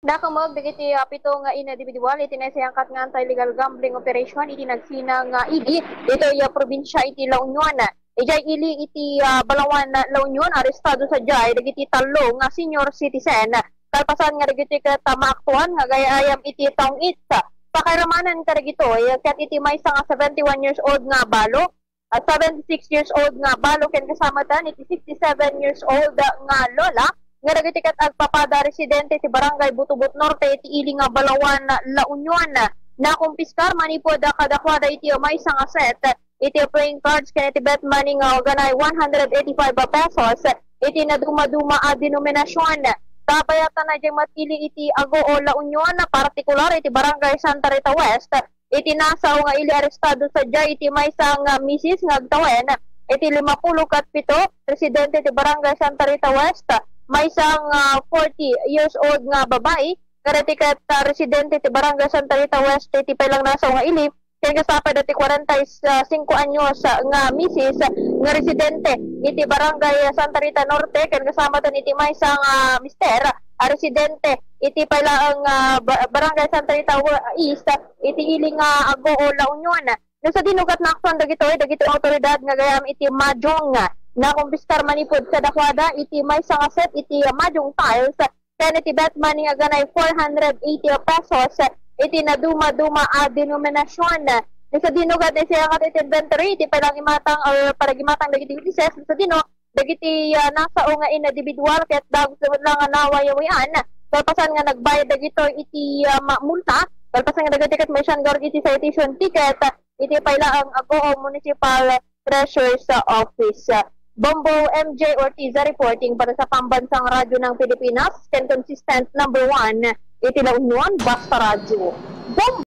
Nakamag dagiti pito nga individual iti nasayangkat nga anti-legal gambling operation iti nagsina nga ili ito probinsya iti La Union. Ijay ili iti Balawan La Union arestado sa jay dagiti talo nga senior citizen. Kalpasan nga dagiti ket maaktuhan nga gayayam iti taong itsa. Pakairamanan ka dagito ket iti maysa nga 71 years old nga balo. 76 years old nga balo ken kasama tan iti 67 years old nga lola. Nga dagiti ket agpapada residente ti Barangay Butubot Norte iti ili nga Balawan La Union na kumpiskar manipod kadakwada iti maysa nga set iti playing cards ken iti bet money nga ganay 185 pesos iti naduma-duma a denominasyon. Kabayatan na diyang matili iti Agoo La Union na partikular iti Barangay Santa Rita West iti nasaw nga ili arestado sa jay iti maysa nga misis nga agtawen iti 57 residente ti Barangay Santa Rita West. May isang 40 years old nga babae, karatikat residente ti Barangay Santa Rita West, iti pailang nasa nga ilip, kaya kasapay dati 45 anyos nga misis, nga residente, iti Barangay Santa Rita Norte, kaya kasama tan iti may isang mister, residente, iti pailang Barangay Santa Rita East, iti iling Agoo La Union. Nung sa dinugat na akson dagito autoridad nga gayam iti Majong, na kumpiskar manipod sa dakwada iti may nga set iti Majong tiles ken iti bet money nga ganay 480 pesos iti naduma-duma a denominasyon. Sa dinugat na siya nga iti inventory iti palang imatang or paragimatang dagiti witnesses sa dino dagiti nasa o nga individual ket dagus lang nawayawian kalpasan nga nagbayad dagito iti multa kalpasan nga dagiti ket may siyang iti citation ticket iti pailaang Agoo Municipal Treasurer's Office. Bombo MJ Ortiza reporting para sa Pambansang Radyo ng Pilipinas, consistent number 1, iti La Union, Basta Radyo. Bombo!